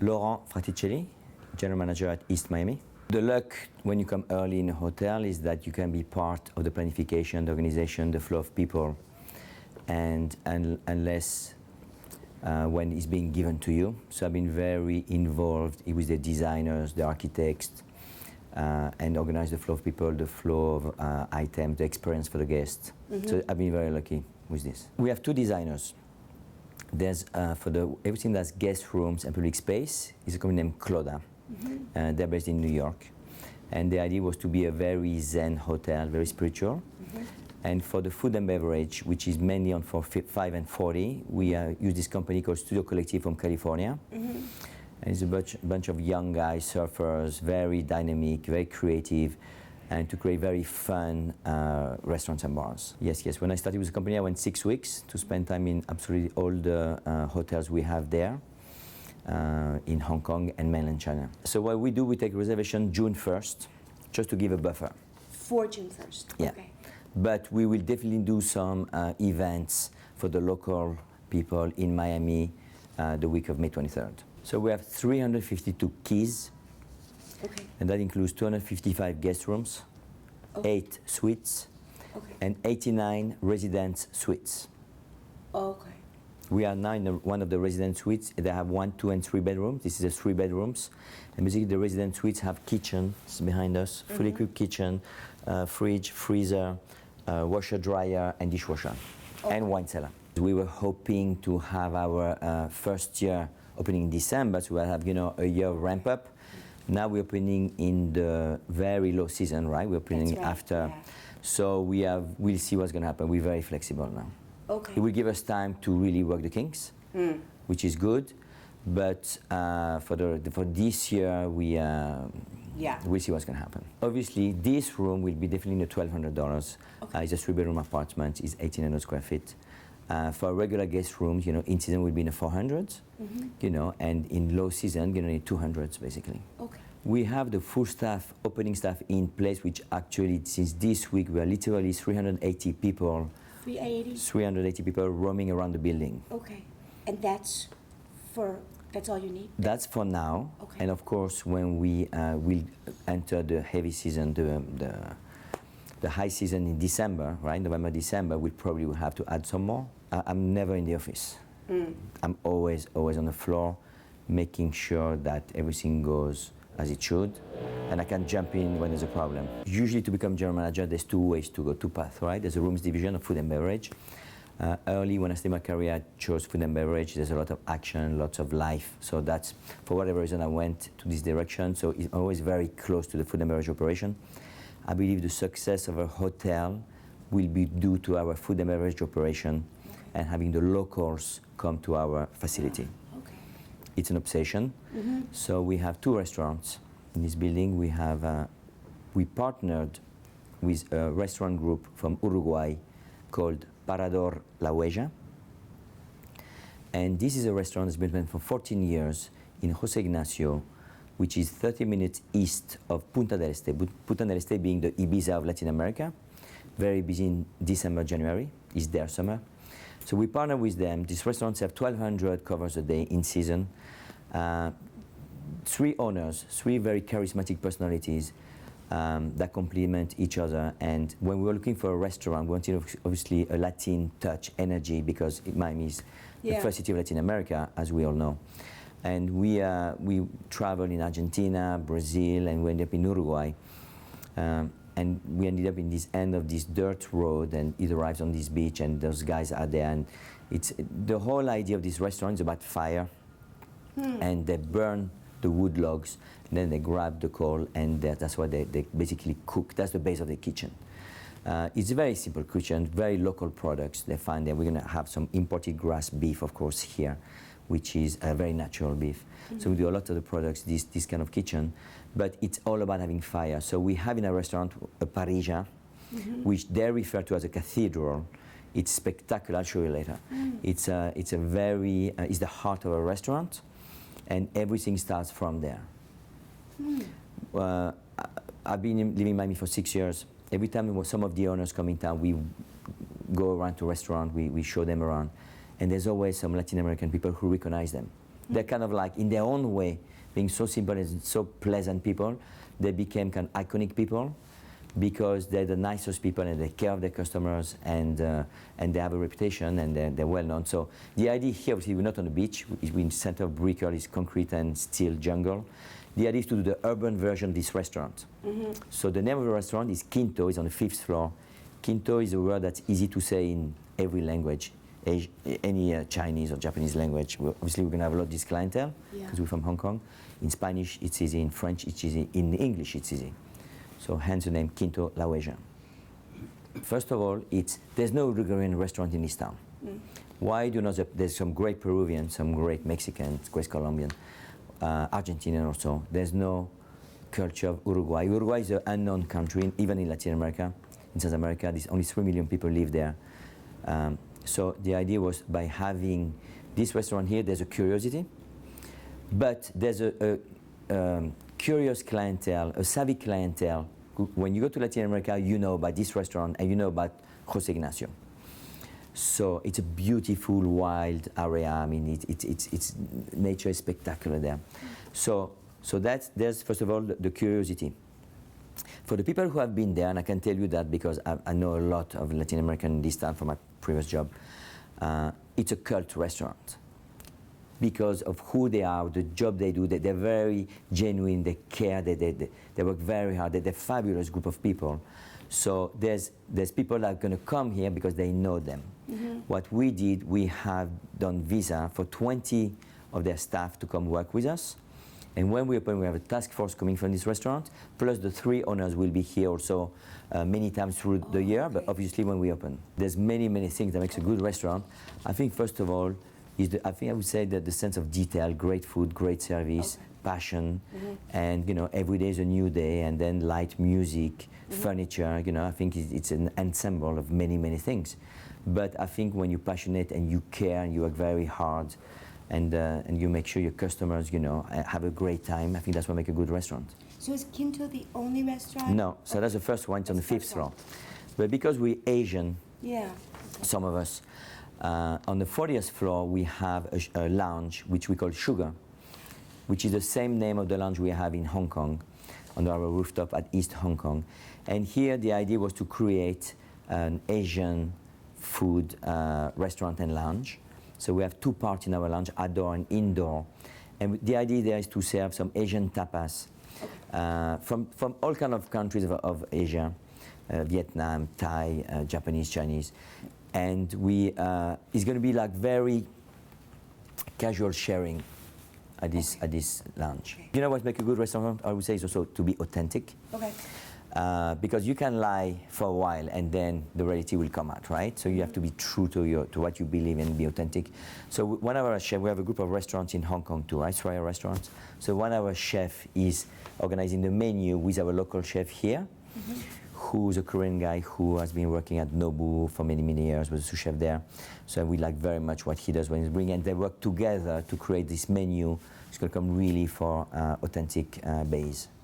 Laurent Fraticelli, General Manager at East Miami. The luck when you come early in a hotel is that you can be part of the planification, the organization, the flow of people, and unless when it's being given to you. So I've been very involved with the designers, the architects, and organize the flow of people, the flow of items, the experience for the guests. So I've been very lucky with this. We have two designers. There's for everything that's guest rooms and public space is a company named Cloda. They're based in New York, and the idea was to be a very zen hotel, very spiritual. And for the food and beverage, which is mainly on for 5 and 40, we use this company called Studio Collective from California. And it's a bunch of young guys, surfers, very dynamic, very creative, and to create very fun restaurants and bars. Yes. When I started with the company, I went 6 weeks to spend time in absolutely all the hotels we have there in Hong Kong and mainland China. So what we do, we take reservation June 1st, just to give a buffer. For June 1st? Yeah. Okay. But we will definitely do some events for the local people in Miami the week of May 23rd. So we have 352 keys, and that includes 255 guest rooms, 8 suites, and 89 residence suites. Okay. We are now in one of the residence suites. They have 1, 2, and 3 bedrooms. This is a 3 bedrooms. And basically the residence suites have kitchens behind us, fully equipped kitchen, fridge, freezer, washer, dryer, and dishwasher, and wine cellar. We were hoping to have our first year opening in December, so we'll have a year ramp up. Now we're opening in the very low season, right? We're opening after, so we'll see what's going to happen. We're very flexible now. Okay. It will give us time to really work the kinks, which is good. But for this year, we'll see what's going to happen. Obviously, this room will be definitely in the $1,200. It's a 3-bedroom apartment. It's 1,800 square feet. For regular guest rooms, in season will be in the 400s, and in low season, in 200s basically. Okay. We have the full staff, opening staff in place, which actually since this week we are literally 380 people. 380 people roaming around the building. Okay, and that's all you need? That's for now. Okay. And of course, when we will enter the heavy season, the high season in December, right, November, December, we probably will have to add some more. I'm never in the office. I'm always on the floor, making sure that everything goes as it should, and I can jump in when there's a problem. Usually to become general manager, there's 2 ways to go, 2 paths, right? There's a rooms division of food and beverage. Early when I started my career, I chose food and beverage. There's a lot of action, lots of life. So that's, for whatever reason, I went to this direction. So it's always very close to the food and beverage operation. I believe the success of a hotel will be due to our food and beverage operation and having the locals come to our facility. It's an obsession. So we have 2 restaurants in this building. We partnered with a restaurant group from Uruguay called Parador La Huella. And this is a restaurant that's been open for 14 years in Jose Ignacio, which is 30 minutes east of Punta del Este. Punta del Este being the Ibiza of Latin America. Very busy in December, January, is their summer. So we partner with them. These restaurants have 1,200 covers a day in season. 3 owners, 3 very charismatic personalities that complement each other. And when we were looking for a restaurant, we wanted obviously a Latin touch, energy, because Miami is the first city of Latin America, as we all know. And we traveled in Argentina, Brazil, and we ended up in Uruguay. And we ended up in this end of this dirt road, and it arrives on this beach, and those guys are there. And it's the whole idea of this restaurant is about fire, and they burn the wood logs, and then they grab the coal, and that's what they basically cook. That's the base of the kitchen. It's a very simple kitchen, very local products they find there. We're going to have some imported grass beef, of course, here, which is a very natural beef. So we do a lot of the products, this kind of kitchen, but it's all about having fire. So we have in our restaurant a parrilla, which they refer to as a cathedral. It's spectacular. I'll show you later. It's the heart of a restaurant, and everything starts from there. I've been living in Miami for 6 years. Every time some of the owners come in town, we go around to a restaurant, we show them around, and there's always some Latin American people who recognize them. They're kind of like, in their own way, being so simple and so pleasant people, they became kind of iconic people because they're the nicest people and they care of their customers and they have a reputation and they're well known. So the idea here, obviously, we're not on the beach. We're in the center of Brickell, it's concrete and steel jungle. The idea is to do the urban version of this restaurant. So the name of the restaurant is Quinto, it's on the 5th floor. Quinto is a word that's easy to say in every language, any Chinese or Japanese language. Obviously, we're going to have a lot of this clientele because we're from Hong Kong. In Spanish, it's easy. In French, it's easy. In English, it's easy. So hence the name Quinto Lausanne. First of all, there's no Uruguayan restaurant in this town. Why do not? There's some great Peruvian, some great Mexican, great Colombian, Argentinian also. There's no culture of Uruguay. Uruguay is an unknown country, even in Latin America. In South America, there's only 3 million people live there. So the idea was by having this restaurant here, there's a curiosity, but there's a curious clientele, a savvy clientele. When you go to Latin America, you know about this restaurant and you know about Jose Ignacio. So it's a beautiful, wild area. I mean, it's nature is spectacular there. So there's first of all the curiosity. For the people who have been there, and I can tell you that because I know a lot of Latin American in this town from my previous job, it's a cult restaurant because of who they are, the job they do. They're very genuine, they care, they work very hard. They're a fabulous group of people. So there's people that are going to come here because they know them. What we did, we have done visa for 20 of their staff to come work with us. And when we open, we have a task force coming from this restaurant, plus the 3 owners will be here also many times through the year, but obviously when we open. There's many, many things that makes a good restaurant. I think first of all, I would say that the sense of detail, great food, great service, passion, and every day is a new day, and then light music, furniture, I think it's an ensemble of many, many things. But I think when you're passionate and you care and you work very hard, and you make sure your customers, have a great time. I think that's what makes a good restaurant. So is Quinto the only restaurant? No, so that's the first one. It's on the 5th floor. But because we're Asian, some of us, on the 40th floor we have a lounge which we call Sugar, which is the same name of the lounge we have in Hong Kong, on our rooftop at East Hong Kong. And here the idea was to create an Asian food restaurant and lounge. So we have 2 parts in our lounge, outdoor and indoor. And the idea there is to serve some Asian tapas from all kinds of countries of Asia, Vietnam, Thai, Japanese, Chinese. And it's going to be like very casual sharing at this lounge. You know what makes a good restaurant, I would say, is also to be authentic. Because you can lie for a while and then the reality will come out, right? So you have to be true to what you believe and be authentic. So one of our chefs, we have a group of restaurants in Hong Kong too, right? Royal restaurants. So one of our chefs is organizing the menu with our local chef here, who's a Korean guy who has been working at Nobu for many, many years, was a sous chef there. So we like very much what he does when he's bringing, and they work together to create this menu. It's going to come really for authentic base.